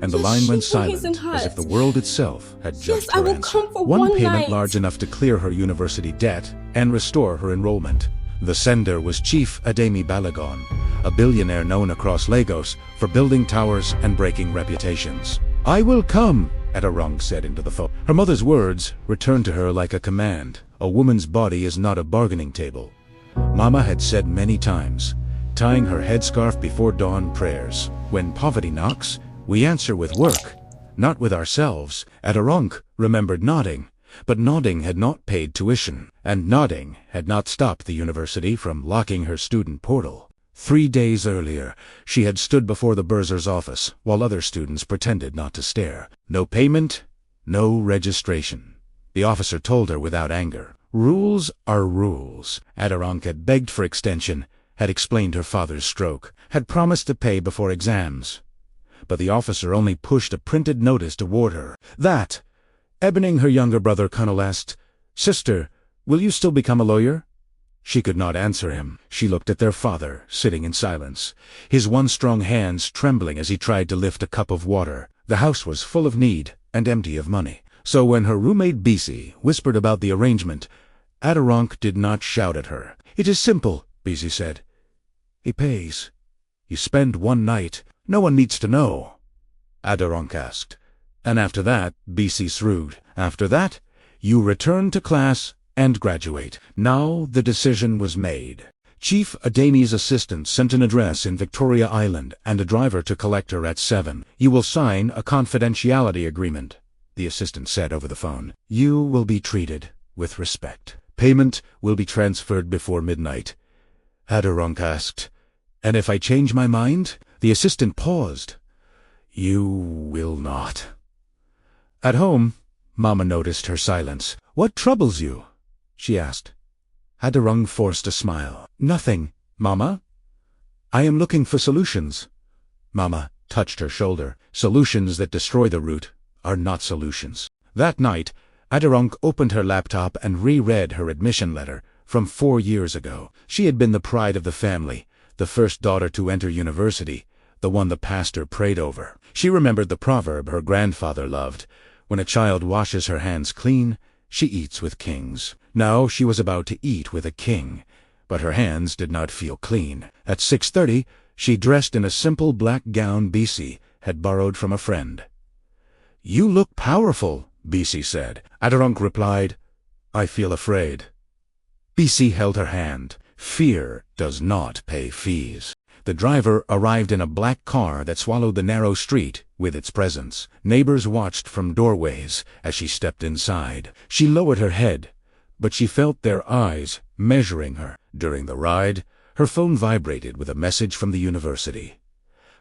and the line went she who isn't silent, as if the hurt. world itself had judged Yes, I her will answer. come for One one payment night. large enough to clear her university debt and restore her enrollment. The sender was Chief Ademi Balogun, a billionaire known across Lagos for building towers and breaking reputations. "I will come," Adarong said into the phone. Her mother's words returned to her like a command. A woman's body is not a bargaining table. Mama had said many times, tying her headscarf before dawn prayers. When poverty knocks, we answer with work, not with ourselves. Adarong remembered nodding, but nodding had not paid tuition, and nodding had not stopped the university from locking her student portal. 3 days earlier, she had stood before the bursar's office, while other students pretended not to stare. No payment, no registration. The officer told her without anger. Rules are rules. Adarong had begged for extension, had explained her father's stroke, had promised to pay before exams. But the officer only pushed a printed notice toward her. That, ebonying her younger brother, Colonel asked, "Sister, will you still become a lawyer?" She could not answer him. She looked at their father, sitting in silence, his one strong hands trembling as he tried to lift a cup of water. The house was full of need and empty of money. So when her roommate Bisi whispered about the arrangement, Adarong did not shout at her. "It is simple," Bisi said. "He pays. You spend one night. No one needs to know." Adarong asked. "And after that," Bisi shrewd, "after that, you return to class and graduate." Now the decision was made. Chief Adeni's assistant sent an address in Victoria Island and a driver to collect her at 7. "You will sign a confidentiality agreement," the assistant said over the phone. "You will be treated with respect. Payment will be transferred before midnight." Adarong asked, "And if I change my mind?" The assistant paused. "You will not." At home, Mama noticed her silence. "What troubles you?" she asked. Adarong forced a smile. "Nothing, Mama. I am looking for solutions." Mama touched her shoulder. "Solutions that destroy the root are not solutions." That night, Adarong opened her laptop and reread her admission letter from 4 years ago. She had been the pride of the family, the first daughter to enter university, the one the pastor prayed over. She remembered the proverb her grandfather loved: "When a child washes her hands clean, she eats with kings." Now she was about to eat with a king, but her hands did not feel clean. At 6:30, she dressed in a simple black gown Bisi had borrowed from a friend. "You look powerful," Bisi said. Adarong replied, "I feel afraid." Bisi held her hand. Fear does not pay fees. The driver arrived in a black car that swallowed the narrow street with its presence. Neighbors watched from doorways as she stepped inside. She lowered her head, but she felt their eyes measuring her. During the ride, her phone vibrated with a message from the university.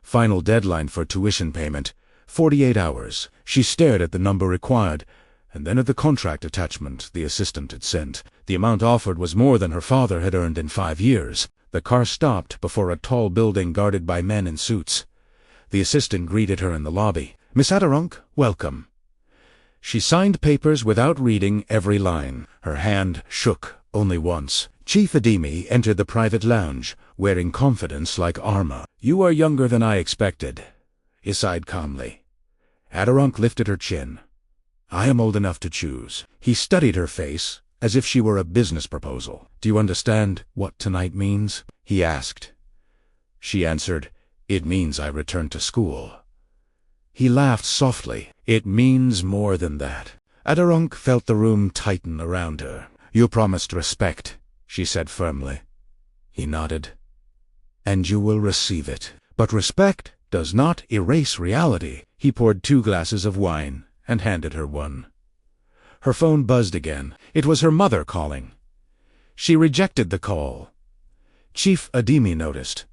Final deadline for tuition payment, 48 hours. She stared at the number required, and then at the contract attachment the assistant had sent. The amount offered was more than her father had earned in 5 years. The car stopped before a tall building guarded by men in suits. The assistant greeted her in the lobby. "Miss Adarong, welcome." She signed papers without reading every line. Her hand shook only once. Chief Ademi entered the private lounge, wearing confidence like armor. "You are younger than I expected," he sighed calmly. Adarong lifted her chin. "I am old enough to choose." He studied her face, as if she were a business proposal. "Do you understand what tonight means?" he asked. She answered, "It means I return to school." He laughed softly. "It means more than that." Adarong felt the room tighten around her. "You promised respect," she said firmly. He nodded. "And you will receive it. But respect does not erase reality." He poured 2 glasses of wine and handed her one. Her phone buzzed again. It was her mother calling. She rejected the call. Chief Ademi noticed.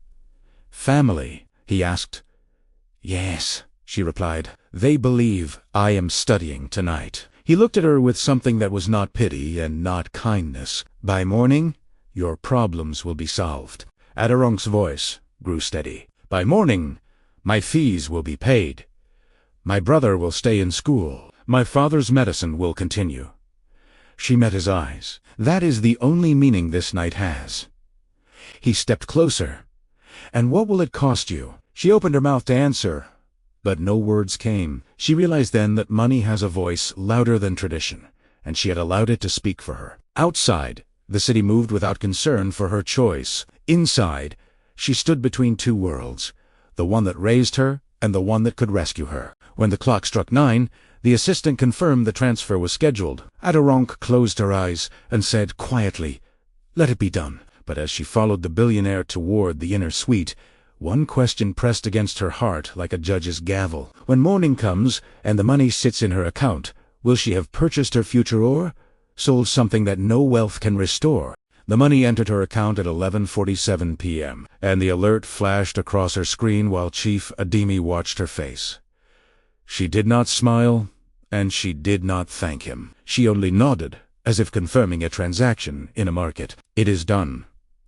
"Family?" he asked. "Yes," she replied. "They believe I am studying tonight." He looked at her with something that was not pity and not kindness. "By morning, your problems will be solved." Adarong's voice grew steady. "By morning, my fees will be paid. My brother will stay in school. My father's medicine will continue." She met his eyes. "That is the only meaning this night has." He stepped closer. "And what will it cost you?" She opened her mouth to answer, But no words came. She realized then that money has a voice louder than tradition, and she had allowed it to speak for her. Outside, the city moved without concern for her choice. Inside, she stood between two worlds, the one that raised her and the one that could rescue her. When the clock struck 9, the assistant confirmed the transfer was scheduled. Aderonk closed her eyes and said quietly, "Let it be done." But as she followed the billionaire toward the inner suite, one question pressed against her heart like a judge's gavel. When morning comes and the money sits in her account, will she have purchased her future or sold something that no wealth can restore? The money entered her account at 11:47 p.m., and the alert flashed across her screen while Chief Ademi watched her face. She did not smile, and she did not thank him. She only nodded, as if confirming a transaction in a market. "It is done,"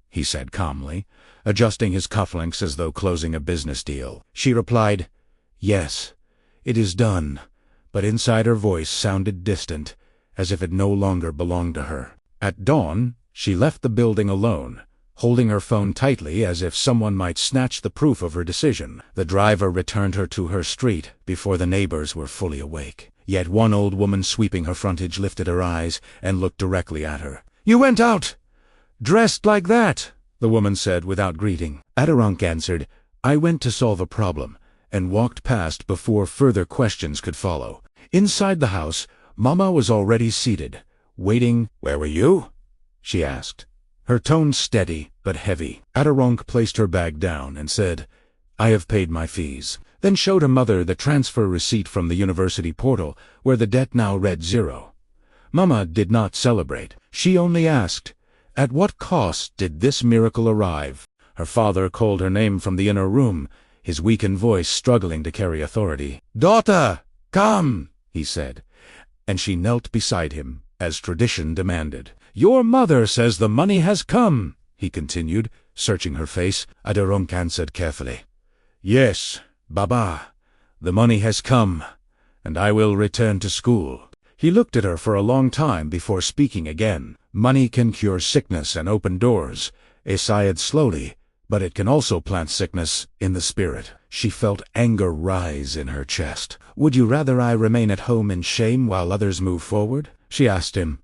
he said calmly, adjusting his cufflinks as though closing a business deal. She replied, "Yes, it is done," but inside her voice sounded distant, as if it no longer belonged to her. At dawn, she left the building alone, holding her phone tightly as if someone might snatch the proof of her decision. The driver returned her to her street before the neighbors were fully awake. Yet one old woman sweeping her frontage lifted her eyes and looked directly at her. "You went out dressed like that," the woman said without greeting. Aderonk answered, "I went to solve a problem," and walked past before further questions could follow. Inside the house, Mama was already seated, waiting. "Where were you?" she asked, her tone steady but heavy. Aderonk placed her bag down and said, "I have paid my fees," then showed her mother the transfer receipt from the university portal, where the debt now read 0. Mama did not celebrate. She only asked, at what cost did this miracle arrive? Her father called her name from the inner room, his weakened voice struggling to carry authority. "Daughter, come," he said, and she knelt beside him, as tradition demanded. "Your mother says the money has come," he continued, searching her face. Aderonk answered carefully, "Yes, Baba, the money has come, and I will return to school." He looked at her for a long time before speaking again. "Money can cure sickness and open doors," he sighed slowly, "but it can also plant sickness in the spirit." She felt anger rise in her chest. "Would you rather I remain at home in shame while others move forward?" she asked him,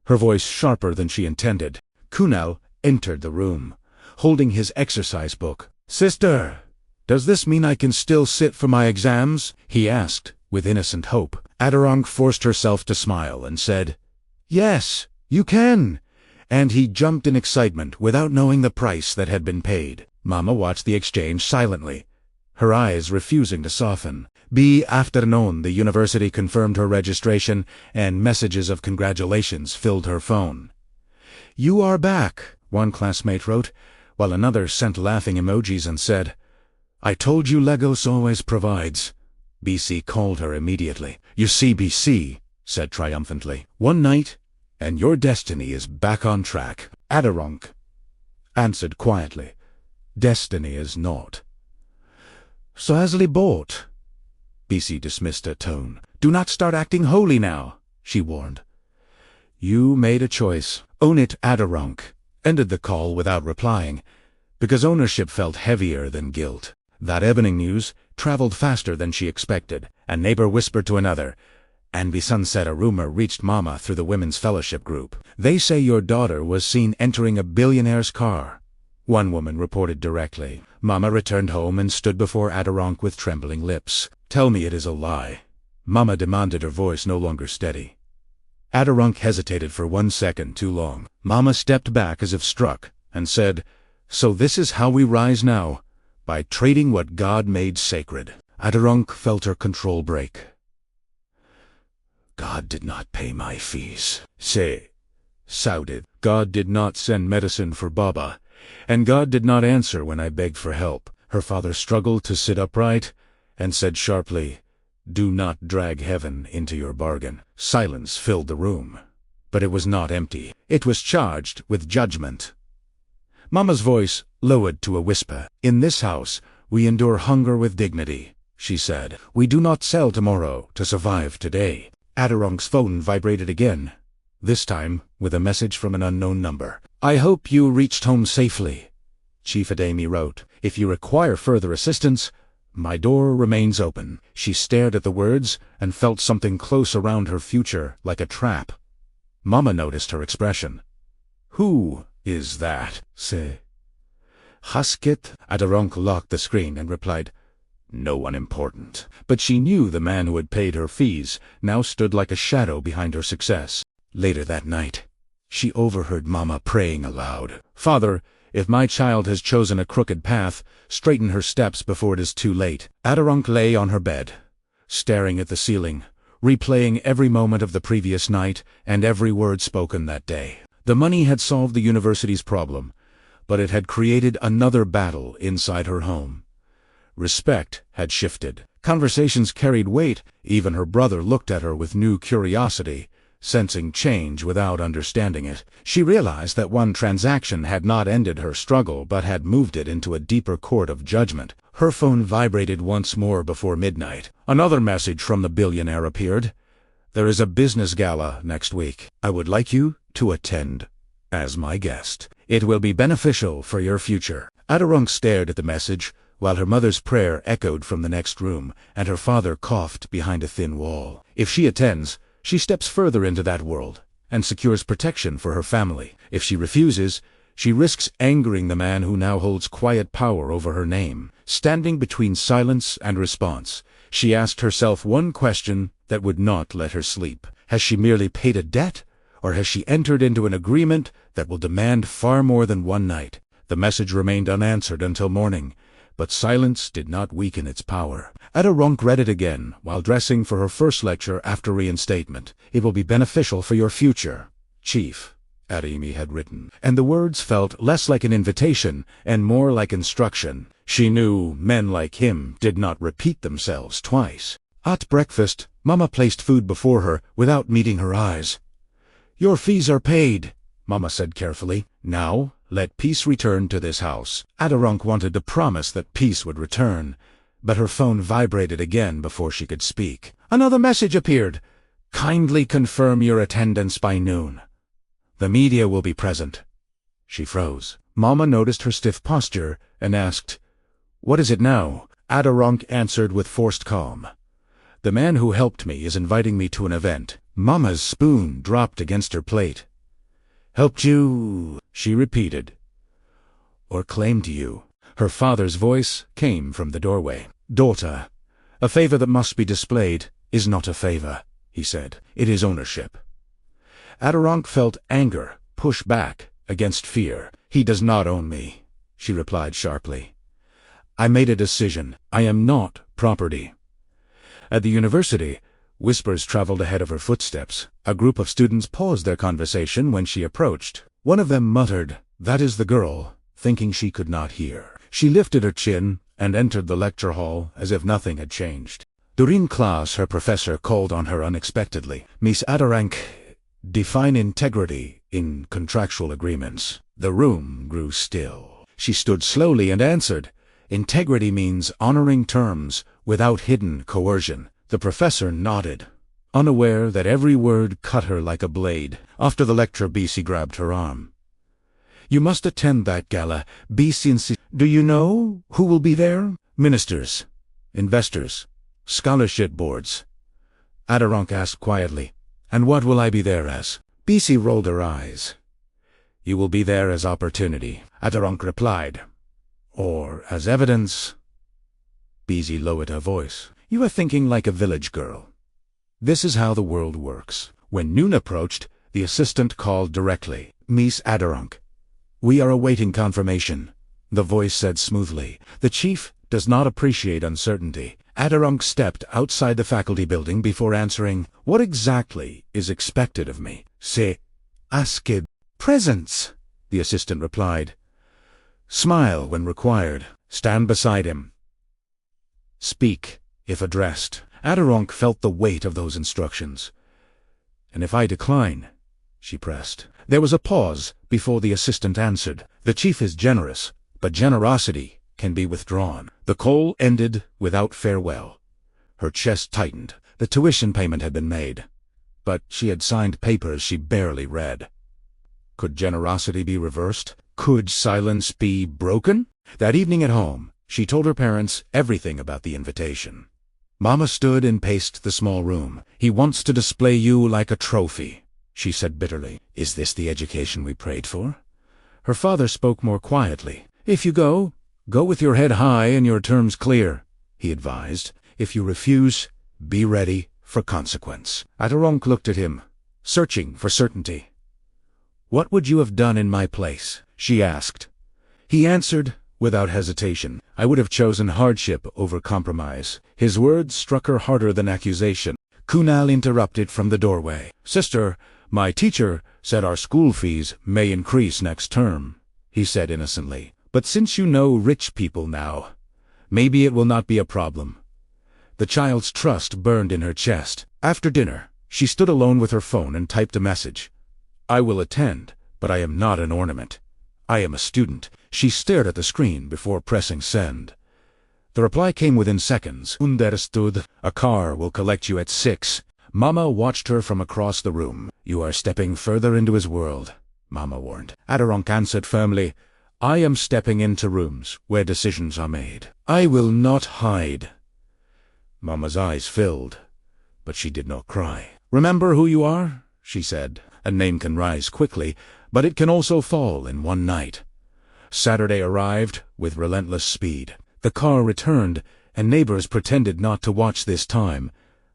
her voice sharper than she intended. Kunal entered the room, holding his exercise book. "Sister, does this mean I can still sit for my exams?" he asked, with innocent hope. Aderonk forced herself to smile and said, "Yes, you can," and he jumped in excitement without knowing the price that had been paid. Mama watched the exchange silently, her eyes refusing to soften. Afternoon, the university confirmed her registration, and messages of congratulations filled her phone. "You are back," one classmate wrote, while another sent laughing emojis and said, "I told you Lagos always provides." BC called her immediately. "You see," BC said triumphantly, "one night, and your destiny is back on track." Aderonk answered quietly, "Destiny is not." "So hasly bought." BC dismissed her tone. "Do not start acting holy now," she warned. "You made a choice. Own it." Aderonk ended the call without replying, because ownership felt heavier than guilt. That evening news traveled faster than she expected. A neighbor whispered to another, and by sunset a rumor reached Mama through the women's fellowship group. "They say your daughter was seen entering a billionaire's car," one woman reported directly. Mama returned home and stood before Aderonk with trembling lips. "Tell me it is a lie," Mama demanded, her voice no longer steady. Aderonk hesitated for 1 second too long. Mama stepped back as if struck, and said, "So this is how we rise now, by trading what God made sacred." Aderonk felt her control break. "God did not pay my fees," she shouted. "God did not send medicine for Baba, and God did not answer when I begged for help." Her father struggled to sit upright, and said sharply, "Do not drag heaven into your bargain." Silence filled the room, but it was not empty. It was charged with judgment. Mama's voice lowered to a whisper. "In this house, we endure hunger with dignity," she said. "We do not sell tomorrow to survive today." Aderonk's phone vibrated again, this time with a message from an unknown number. "I hope you reached home safely," Chief Ademi wrote. "If you require further assistance, My door remains open. She stared at the words and felt something close around her future, like a trap. Mama noticed her expression. "Who is that?" "Se Husket." Adaronk locked the screen and replied, "No one important." But she knew the man who had paid her fees now stood like a shadow behind her success. Later that night, she overheard Mama praying aloud. "Father, if my child has chosen a crooked path, straighten her steps before it is too late." Adaronk lay on her bed, staring at the ceiling, replaying every moment of the previous night and every word spoken that day. The money had solved the university's problem, but it had created another battle inside her home. Respect had shifted. Conversations carried weight. Even her brother looked at her with new curiosity, sensing change without understanding it. She realized that one transaction had not ended her struggle but had moved it into a deeper court of judgment. Her phone vibrated once more before midnight. Another message from the billionaire appeared. "There is a business gala next week. I would like you to attend as my guest. It will be beneficial for your future." Adaronk stared at the message, while her mother's prayer echoed from the next room, and her father coughed behind a thin wall. If she attends, she steps further into that world, and secures protection for her family. If she refuses, she risks angering the man who now holds quiet power over her name. Standing between silence and response, she asked herself one question that would not let her sleep. Has she merely paid a debt, or has she entered into an agreement that will demand far more than one night? The message remained unanswered until morning, but silence did not weaken its power. Adaronk read it again while dressing for her first lecture after reinstatement. "It will be beneficial for your future, Chief," Ademi had written, and the words felt less like an invitation and more like instruction. She knew men like him did not repeat themselves twice. At breakfast, Mama placed food before her without meeting her eyes. "Your fees are paid," Mama said carefully. "Now, let peace return to this house." Adaronk wanted to promise that peace would return, but her phone vibrated again before she could speak. Another message appeared. "Kindly confirm your attendance by noon. The media will be present." She froze. Mama noticed her stiff posture and asked, "What is it now?" Adaronk answered with forced calm. "The man who helped me is inviting me to an event." Mama's spoon dropped against her plate. "Helped you," she repeated. "Or claimed you." Her father's voice came from the doorway. "Daughter, a favor that must be displayed is not a favor," he said. "It is ownership." Adaronk felt anger push back against fear. "He does not own me," she replied sharply. "I made a decision. I am not property." At the university, whispers traveled ahead of her footsteps. A group of students paused their conversation when she approached. One of them muttered, "That is the girl," thinking she could not hear. She lifted her chin and entered the lecture hall as if nothing had changed. During class, her professor called on her unexpectedly. "Miss Adaronk, define integrity in contractual agreements." The room grew still. She stood slowly and answered, "Integrity means honoring terms without hidden coercion." The professor nodded, unaware that every word cut her like a blade. After the lecture, BC grabbed her arm. "You must attend that gala. BC insists. Do you know who will be there? Ministers, investors, scholarship boards." Adaronk asked quietly, "And what will I be there as?" BC rolled her eyes. "You will be there as opportunity," Adaronk replied. "Or as evidence." BC lowered her voice. "You are thinking like a village girl. This is how the world works." When noon approached, the assistant called directly. "Miss Adaronk, we are awaiting confirmation," the voice said smoothly. "The chief does not appreciate uncertainty." Adaronk stepped outside the faculty building before answering, "What exactly is expected of me?" "Se asked." "Presence," the assistant replied. "Smile when required. Stand beside him. Speak if addressed." Adaronk felt the weight of those instructions. "And if I decline?" she pressed. There was a pause before the assistant answered. "The chief is generous, but generosity can be withdrawn." The call ended without farewell. Her chest tightened. The tuition payment had been made, but she had signed papers she barely read. Could generosity be reversed? Could silence be broken? That evening at home, She told her parents everything about the invitation. Mama stood and paced the small room. "He wants to display you like a trophy," she said bitterly. "Is this the education we prayed for?" Her father spoke more quietly. "If you go with your head high and your terms clear," he advised. "If you refuse, be ready for consequence." Adirong looked at him, searching for certainty. "What would you have done in my place?" she asked. He answered without hesitation. "I would have chosen hardship over compromise." His words struck her harder than accusation. Kunal interrupted from the doorway. "Sister, my teacher said our school fees may increase next term," he said innocently. "But since you know rich people now, maybe it will not be a problem." The child's trust burned in her chest. After dinner, she stood alone with her phone and typed a message. "I will attend, but I am not an ornament. I am a student." She stared at the screen before pressing send. The reply came within seconds. "Understood. A car will collect you at 6. Mama watched her from across the room. "You are stepping further into his world," Mama warned. Adirong answered firmly, "I am stepping into rooms where decisions are made. I will not hide." Mama's eyes filled, but she did not cry. "Remember who you are," she said. "A name can rise quickly, but it can also fall in one night." Saturday arrived with relentless speed. The car returned, and neighbors pretended not to watch this time,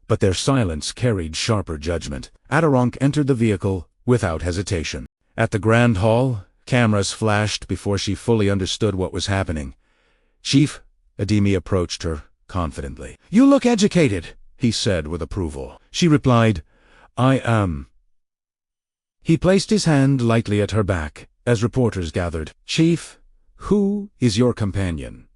but their silence carried sharper judgment. Adirong entered the vehicle without hesitation. At the Grand Hall, cameras flashed before she fully understood what was happening. Chief Ademi approached her confidently. "You look educated," he said with approval. She replied, "I am." He placed his hand lightly at her back as reporters gathered. "Chief, who is your companion?"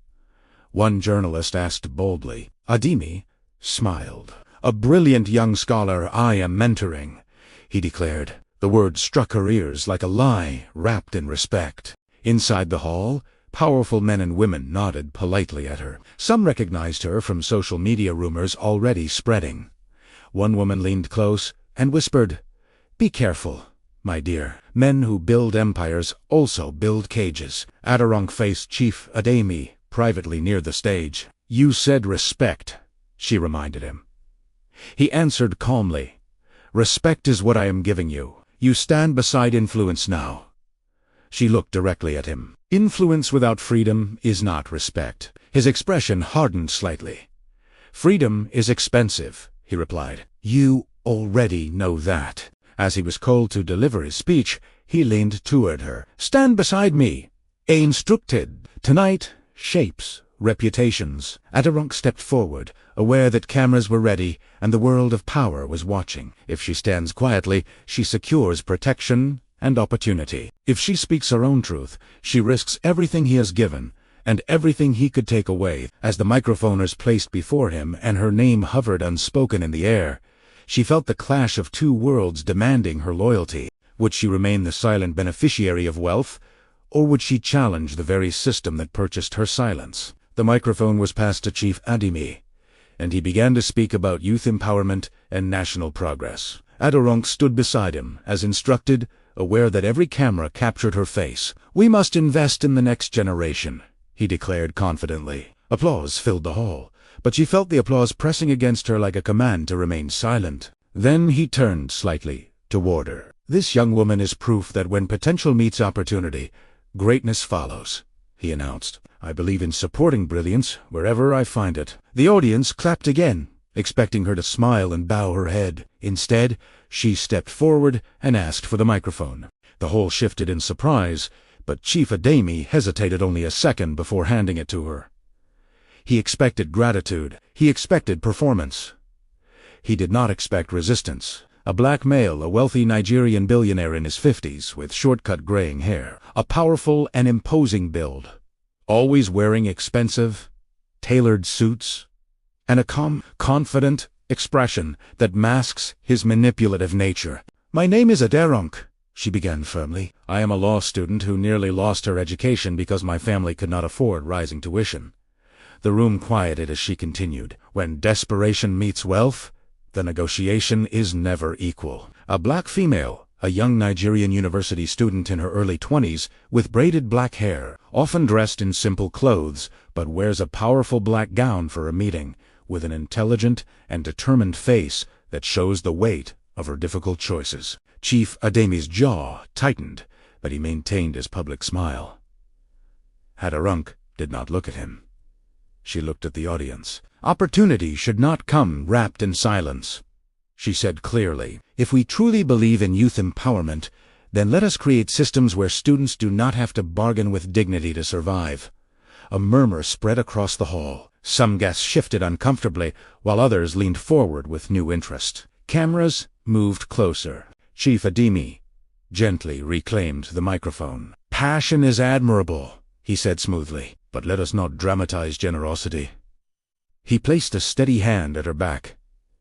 One journalist asked boldly. Ademi smiled. "A brilliant young scholar I am mentoring," he declared. The words struck her ears like a lie wrapped in respect. Inside the hall, powerful men and women nodded politely at her. Some recognized her from social media rumors already spreading. One woman leaned close and whispered, "Be careful, my dear. Men who build empires also build cages." Adirong faced Chief Ademi privately near the stage. "You said respect," she reminded him. He answered calmly, "Respect is what I am giving you. You stand beside influence now." She looked directly at him. "Influence without freedom is not respect." His expression hardened slightly. "Freedom is expensive," he replied. "You already know that." As he was called to deliver his speech, he leaned toward her. "Stand beside me. Instructed. Tonight shapes reputations." Adirong stepped forward, aware that cameras were ready and the world of power was watching. If she stands quietly, she secures protection and opportunity. If she speaks her own truth, she risks everything he has given and everything he could take away. As the microphone was placed before him and her name hovered unspoken in the air, she felt the clash of two worlds demanding her loyalty. Would she remain the silent beneficiary of wealth, or would she challenge the very system that purchased her silence? The microphone was passed to Chief Ademi, and he began to speak about youth empowerment and national progress. Adirong stood beside him, as instructed, aware that every camera captured her face. "We must invest in the next generation," he declared confidently. Applause filled the hall, but she felt the applause pressing against her like a command to remain silent. Then he turned slightly toward her. "This young woman is proof that when potential meets opportunity, greatness follows," he announced. "I believe in supporting brilliance wherever I find it." The audience clapped again, expecting her to smile and bow her head. Instead, she stepped forward and asked for the microphone. The whole shifted in surprise, but Chief Ademi hesitated only a second before handing it to her. He expected gratitude. He expected performance. He did not expect resistance. A black male, a wealthy Nigerian billionaire in his 50s, with short-cut graying hair, a powerful and imposing build, always wearing expensive, tailored suits, and a calm, confident expression that masks his manipulative nature. "My name is Adirong," she began firmly. "I am a law student who nearly lost her education because my family could not afford rising tuition." The room quieted as she continued. "When desperation meets wealth, the negotiation is never equal." A black female, a young Nigerian university student in her early 20s, with braided black hair, often dressed in simple clothes, but wears a powerful black gown for a meeting, with an intelligent and determined face that shows the weight of her difficult choices. Chief Ademi's jaw tightened, but he maintained his public smile. Adarunk did not look at him. She looked at the audience. "Opportunity should not come wrapped in silence," she said clearly. "If we truly believe in youth empowerment, then let us create systems where students do not have to bargain with dignity to survive." A murmur spread across the hall. Some guests shifted uncomfortably, while others leaned forward with new interest. Cameras moved closer. Chief Ademi gently reclaimed the microphone. "Passion is admirable," he said smoothly, "but let us not dramatize generosity." He placed a steady hand at her back,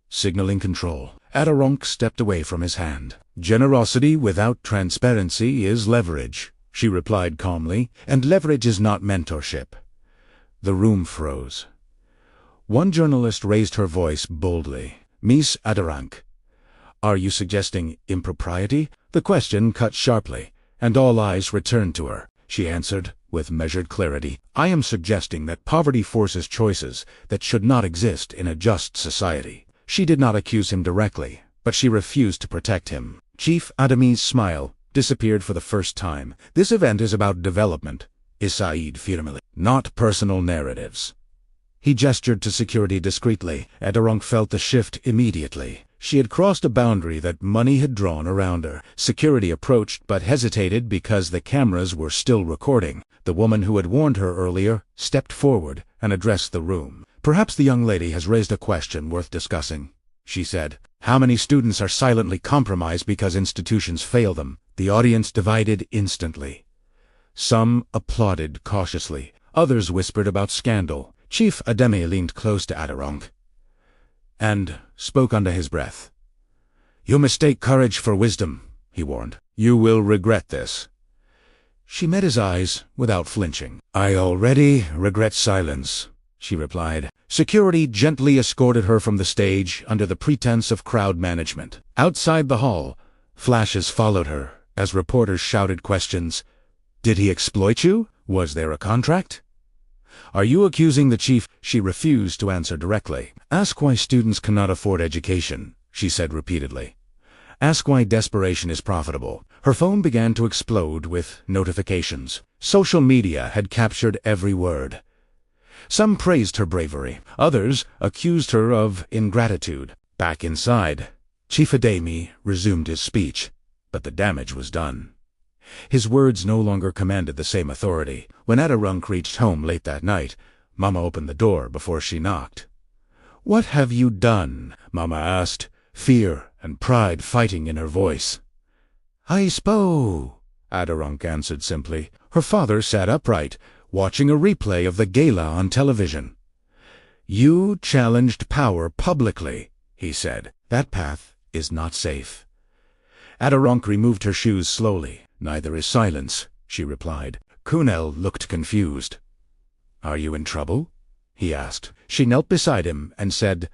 signaling control. Adarunk stepped away from his hand. "Generosity without transparency is leverage," she replied calmly, "and leverage is not mentorship." The room froze. One journalist raised her voice boldly. "Miss Adarunk, are you suggesting impropriety?" The question cut sharply, and all eyes returned to her. She answered with measured clarity, "I am suggesting that poverty forces choices that should not exist in a just society." She did not accuse him directly, but she refused to protect him. Chief Ademi's smile disappeared for the first time. "This event is about development," Said firmly, "not personal narratives." He gestured to security discreetly. Adarunk felt the shift immediately. She had crossed a boundary that money had drawn around her. Security approached but hesitated because the cameras were still recording. The woman who had warned her earlier stepped forward and addressed the room. "Perhaps the young lady has raised a question worth discussing," she said. "How many students are silently compromised because institutions fail them?" The audience divided instantly. Some applauded cautiously. Others whispered about scandal. Chief Ademi leaned close to Adarunk and spoke under his breath. "You mistake courage for wisdom," he warned. "You will regret this." She met his eyes without flinching. "I already regret silence," she replied. Security gently escorted her from the stage under the pretense of crowd management. Outside the hall, flashes followed her as reporters shouted questions. "Did he exploit you? Was there a contract? Are you accusing the chief?" She refused to answer directly. "Ask why students cannot afford education," she said repeatedly. "Ask why desperation is profitable." Her phone began to explode with notifications. Social media had captured every word. Some praised her bravery. Others accused her of ingratitude. Back inside, Chief Ademi resumed his speech, but the damage was done. His words no longer commanded the same authority. When Adarunk reached home late that night, Mama opened the door before she knocked. "What have you done?" Mama asked, fear and pride fighting in her voice. "I spoke," Adarunk answered simply. Her father sat upright, watching a replay of the Gala on television. "You challenged power publicly," he said. "That path is not safe." Adarunk removed her shoes slowly. "Neither is silence," she replied. Kunel looked confused. "Are you in trouble?" he asked. She knelt beside him and said,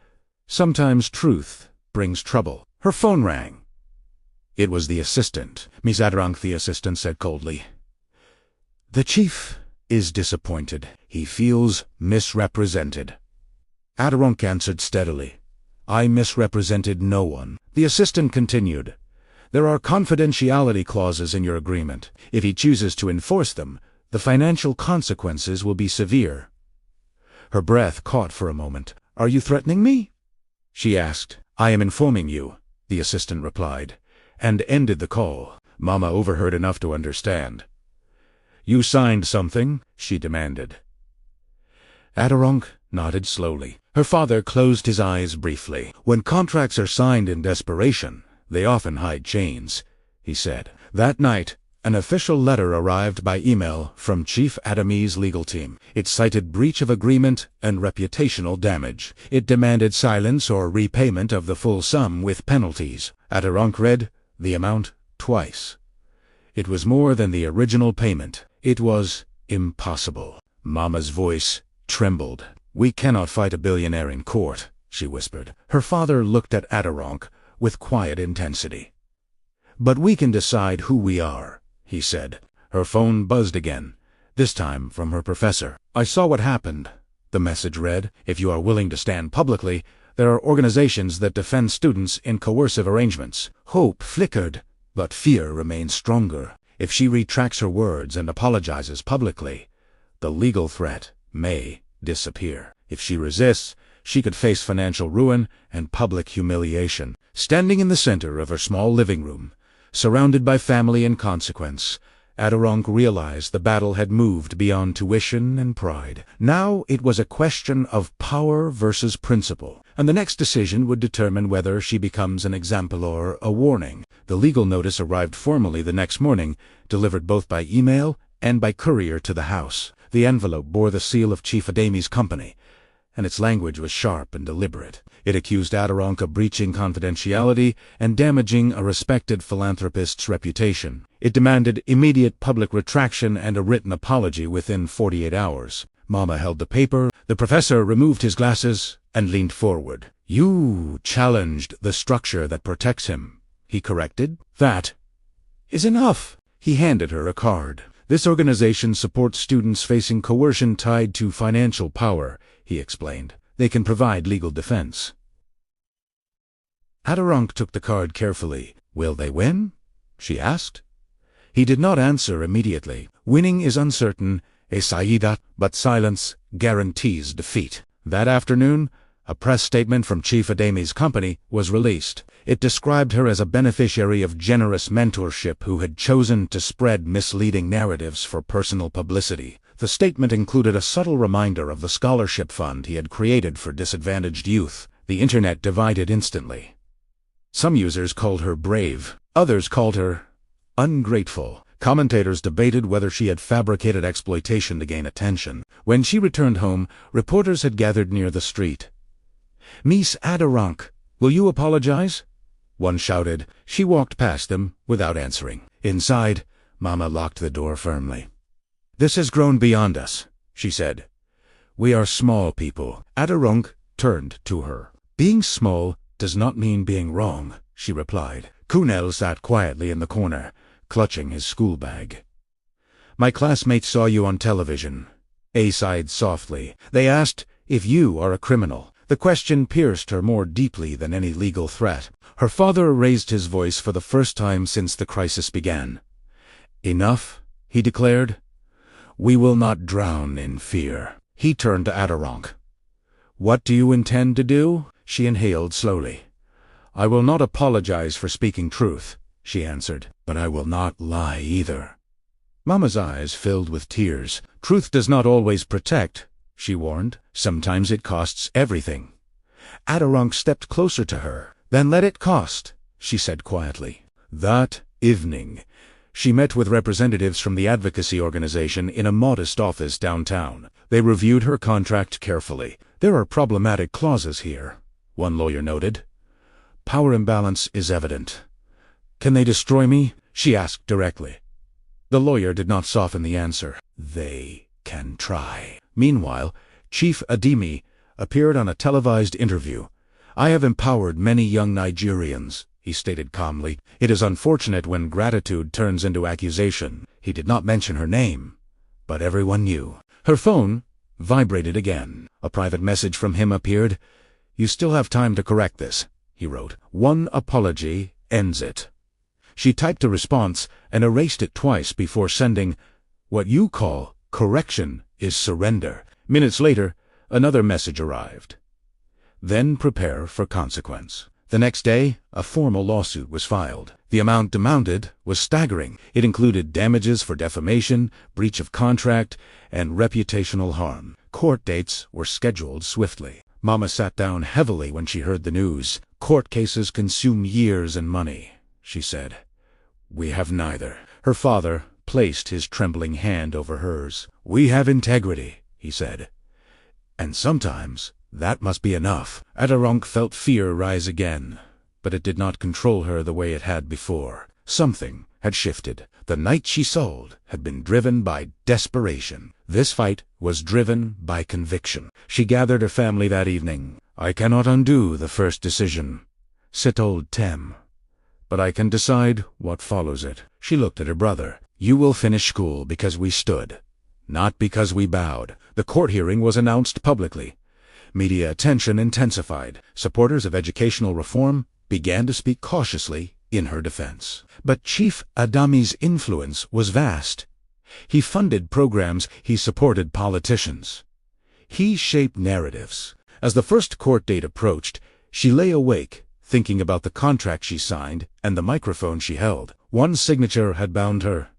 "Sometimes truth brings trouble." Her phone rang. It was the assistant. "Miss Adarunk," the assistant said coldly. "The chief is disappointed. He feels misrepresented." Adarunk answered steadily, "I misrepresented no one." The assistant continued, "There are confidentiality clauses in your agreement. If he chooses to enforce them, the financial consequences will be severe." Her breath caught for a moment. "Are you threatening me?" she asked. "I am informing you," the assistant replied, and ended the call. Mama overheard enough to understand. "You signed something?" she demanded. Adarunk nodded slowly. Her father closed his eyes briefly. "When contracts are signed in desperation, they often hide chains," he said. That night, an official letter arrived by email from Chief Ademi's legal team. It cited breach of agreement and reputational damage. It demanded silence or repayment of the full sum with penalties. Adarunk read the amount twice. It was more than the original payment. It was impossible. Mama's voice trembled. "We cannot fight a billionaire in court," she whispered. Her father looked at Adarunk with quiet intensity. But we can decide who we are, he said. Her phone buzzed again, this time from her professor. I saw what happened, the message read. If you are willing to stand publicly, there are organizations that defend students in coercive arrangements. Hope flickered, but fear remained stronger. If she retracts her words and apologizes publicly, the legal threat may disappear. If she resists, she could face financial ruin and public humiliation. Standing in the center of her small living room, surrounded by family and consequence, Adirondc realized the battle had moved beyond tuition and pride. Now it was a question of power versus principle, and the next decision would determine whether she becomes an example or a warning. The legal notice arrived formally the next morning, delivered both by email and by courier to the house. The envelope bore the seal of Chief Adami's company, and its language was sharp and deliberate. It accused Adirondc of breaching confidentiality and damaging a respected philanthropist's reputation. It demanded immediate public retraction and a written apology within 48 hours. Mama held the paper. The professor removed his glasses and leaned forward. You challenged the structure that protects him, he corrected. That is enough. He handed her a card. This organization supports students facing coercion tied to financial power, he explained. They can provide legal defense. Adirondc took the card carefully. Will they win? She asked. He did not answer immediately. Winning is uncertain, but silence guarantees defeat. That afternoon, a press statement from Chief Adami's company was released. It described her as a beneficiary of generous mentorship who had chosen to spread misleading narratives for personal publicity. The statement included a subtle reminder of the scholarship fund he had created for disadvantaged youth. The internet divided instantly. Some users called her brave. Others called her ungrateful. Commentators debated whether she had fabricated exploitation to gain attention. When she returned home, reporters had gathered near the street. Miss Adirondc, will you apologize? One shouted. She walked past them without answering. Inside, Mama locked the door firmly. This has grown beyond us, she said. We are small people. Adirondc turned to her. Being small does not mean being wrong, she replied. Kunel sat quietly in the corner, clutching his school bag. My classmates saw you on television. A sighed softly. They asked if you are a criminal. The question pierced her more deeply than any legal threat. Her father raised his voice for the first time since the crisis began. Enough, he declared. We will not drown in fear. He turned to Adirondc. What do you intend to do? She inhaled slowly. I will not apologize for speaking truth, she answered, but I will not lie either. Mama's eyes filled with tears. Truth does not always protect, she warned. Sometimes it costs everything. Adirondc stepped closer to her. Then let it cost, she said quietly. That evening, she met with representatives from the advocacy organization in a modest office downtown. They reviewed her contract carefully. There are problematic clauses here, one lawyer noted. Power imbalance is evident. Can they destroy me? She asked directly. The lawyer did not soften the answer. They can try. Meanwhile, Chief Adami appeared on a televised interview. I have empowered many young Nigerians, he stated calmly. It is unfortunate when gratitude turns into accusation. He did not mention her name, but everyone knew. Her phone vibrated again. A private message from him appeared. You still have time to correct this, he wrote. One apology ends it. She typed a response and erased it twice before sending, what you call correction is surrender. Minutes later, another message arrived. Then prepare for consequence. The next day, a formal lawsuit was filed. The amount demanded was staggering. It included damages for defamation, breach of contract, and reputational harm. Court dates were scheduled swiftly. Mama sat down heavily when she heard the news. Court cases consume years and money, she said. We have neither. Her father placed his trembling hand over hers. We have integrity, he said. And sometimes that must be enough. Adirondc felt fear rise again, but it did not control her the way it had before. Something had shifted. The night she sold had been driven by desperation. This fight was driven by conviction. She gathered her family that evening. I cannot undo the first decision, se told Tem, but I can decide what follows it. She looked at her brother. You will finish school because we stood, not because we bowed. The court hearing was announced publicly. Media attention intensified. Supporters of educational reform began to speak cautiously in her defense. But Chief Adami's influence was vast. He funded programs, he supported politicians. He shaped narratives. As the first court date approached, she lay awake, thinking about the contract she signed and the microphone she held. One signature had bound her.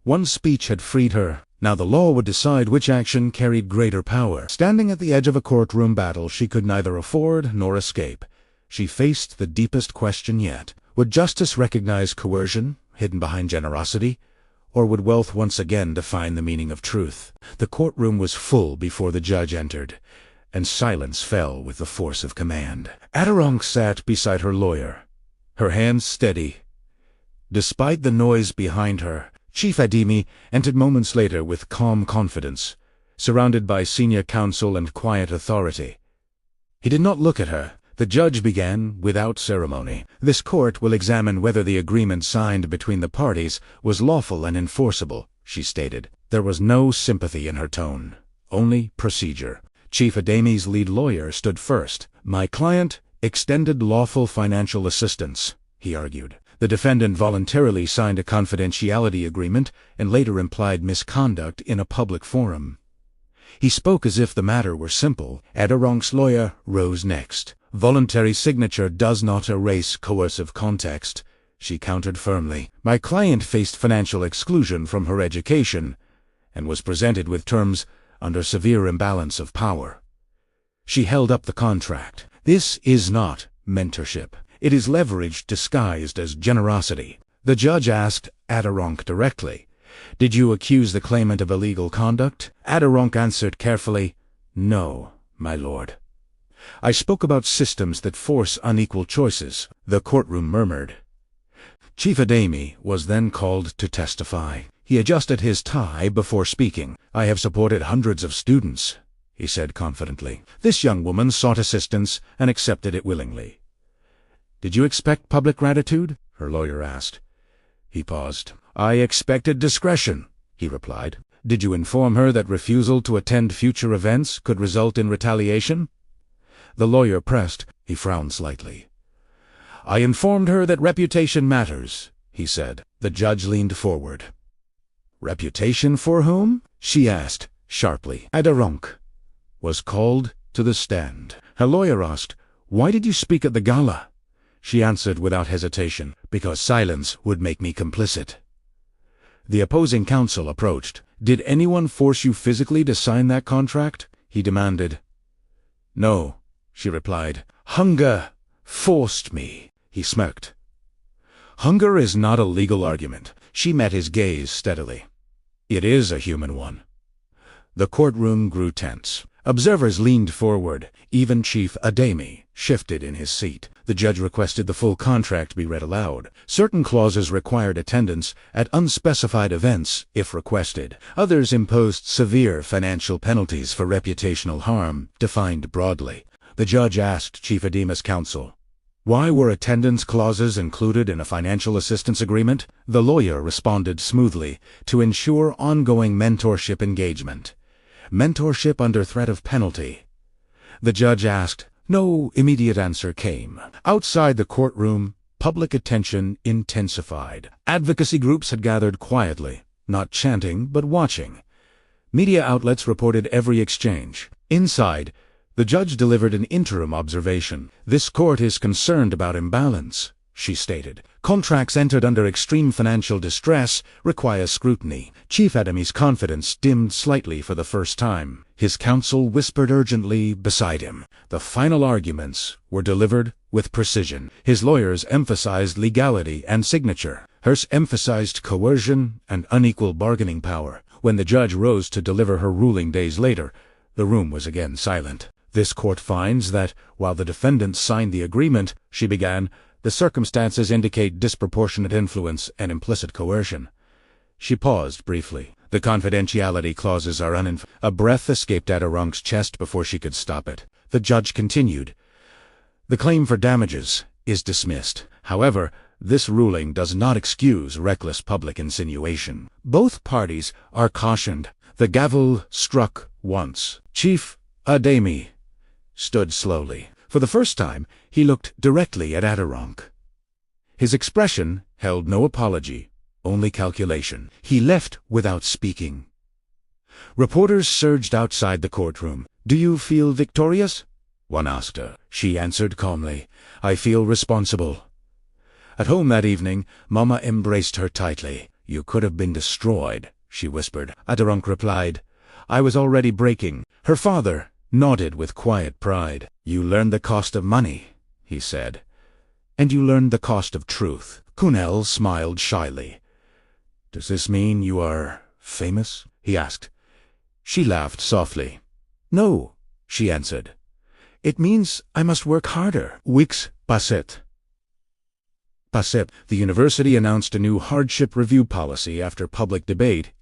One speech had freed her. Now the law would decide which action carried greater power. Standing at the edge of a courtroom battle she could neither afford nor escape, she faced the deepest question yet. Would justice recognize coercion, hidden behind generosity? Or would wealth once again define the meaning of truth? The courtroom was full before the judge entered, and silence fell with the force of command. Adirong sat beside her lawyer, her hands steady. Despite the noise behind her, Chief Adami entered moments later with calm confidence, surrounded by senior counsel and quiet authority. He did not look at her. The judge began without ceremony. This court will examine whether the agreement signed between the parties was lawful and enforceable, she stated. There was no sympathy in her tone, only procedure. Chief Adami's lead lawyer stood first. My client extended lawful financial assistance, he argued. The defendant voluntarily signed a confidentiality agreement and later implied misconduct in a public forum. He spoke as if the matter were simple. Adirong's lawyer rose next. Voluntary signature does not erase coercive context, she countered firmly. My client faced financial exclusion from her education and was presented with terms under severe imbalance of power. She held up the contract. This is not mentorship. It is leverage disguised as generosity. The judge asked Adirong directly, Did you accuse the claimant of illegal conduct? Adirong answered carefully, No, my lord. I spoke about systems that force unequal choices. The courtroom murmured. Chief Adami was then called to testify. He adjusted his tie before speaking. I have supported hundreds of students, he said confidently. This young woman sought assistance and accepted it willingly. Did you expect public gratitude? Her lawyer asked. He paused. I expected discretion, he replied. Did you inform her that refusal to attend future events could result in retaliation? The lawyer pressed. He frowned slightly. I informed her that reputation matters, he said. The judge leaned forward. Reputation for whom? She asked, sharply. Adirong was called to the stand. Her lawyer asked, Why did you speak at the Gala? She answered without hesitation, Because silence would make me complicit. The opposing counsel approached. Did anyone force you physically to sign that contract? He demanded. No, she replied. Hunger forced me, he smirked. Hunger is not a legal argument. She met his gaze steadily. It is a human one. The courtroom grew tense. Observers leaned forward. Even Chief Adami shifted in his seat. The judge requested the full contract be read aloud. Certain clauses required attendance at unspecified events if requested. Others imposed severe financial penalties for reputational harm, defined broadly. The judge asked Chief Adami's counsel, Why were attendance clauses included in a financial assistance agreement? The lawyer responded smoothly, to ensure ongoing mentorship engagement. Mentorship under threat of penalty. The judge asked. No immediate answer came. Outside the courtroom, public attention intensified. Advocacy groups had gathered quietly, not chanting but watching. Media outlets reported every exchange. Inside, the judge delivered an interim observation. This court is concerned about imbalance, she stated. Contracts entered under extreme financial distress require scrutiny. Chief Adami's confidence dimmed slightly for the first time. His counsel whispered urgently beside him. The final arguments were delivered with precision. His lawyers emphasized legality and signature. Hers emphasized coercion and unequal bargaining power. When the judge rose to deliver her ruling days later, the room was again silent. This court finds that, while the defendant signed the agreement, she began, the circumstances indicate disproportionate influence and implicit coercion. She paused briefly. The confidentiality clauses are A breath escaped Adirong's chest before she could stop it. The judge continued. The claim for damages is dismissed. However, This ruling does not excuse reckless public insinuation. Both parties are cautioned. The gavel struck once. Chief Ademi stood slowly. For the first time, he looked directly at Adirond. His expression held no apology, only calculation. He left without speaking. Reporters surged outside the courtroom. "Do you feel victorious?" one asked her. She answered calmly, "I feel responsible." At home that evening, Mama embraced her tightly. "You could have been destroyed," she whispered. Adirond replied, "I was already breaking." Her father nodded with quiet pride. "You learned the cost of money," he said. "And you learned the cost of truth." Kunel smiled shyly. "Does this mean you are famous?" he asked. She laughed softly. "No," she answered. "It means I must work harder." Weeks passed. The university announced a new hardship review policy after public debate.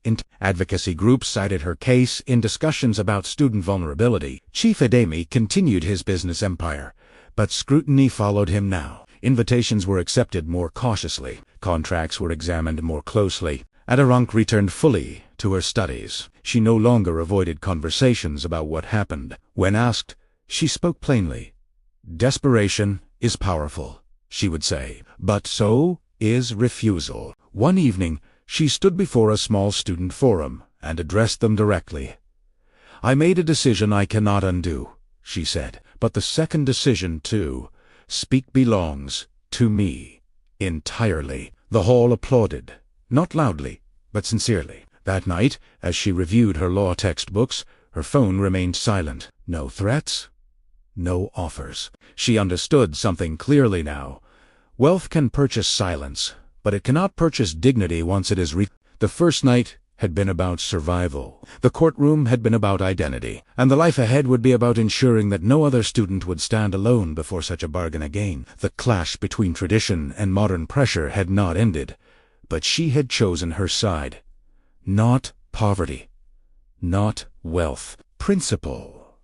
Advocacy groups cited her case in discussions about student vulnerability. Chief Ademi continued his business empire, but scrutiny followed him now. Invitations were accepted more cautiously. Contracts were examined more closely. Adirond returned fully to her studies. She no longer avoided conversations about what happened. When asked, she spoke plainly. "Desperation is powerful," she would say, "but so is refusal." One evening, she stood before a small student forum and addressed them directly. "I made a decision I cannot undo," she said, "but the second decision, to speak, belongs to me entirely." The hall applauded, not loudly, but sincerely. That night, as she reviewed her law textbooks, her phone remained silent. No threats, no offers. She understood something clearly now. Wealth can purchase silence, but it cannot purchase dignity once it is reached. The first night had been about survival. The courtroom had been about identity, and the life ahead would be about ensuring that no other student would stand alone before such a bargain again. The clash between tradition and modern pressure had not ended, but she had chosen her side. Not poverty, not wealth. Principle.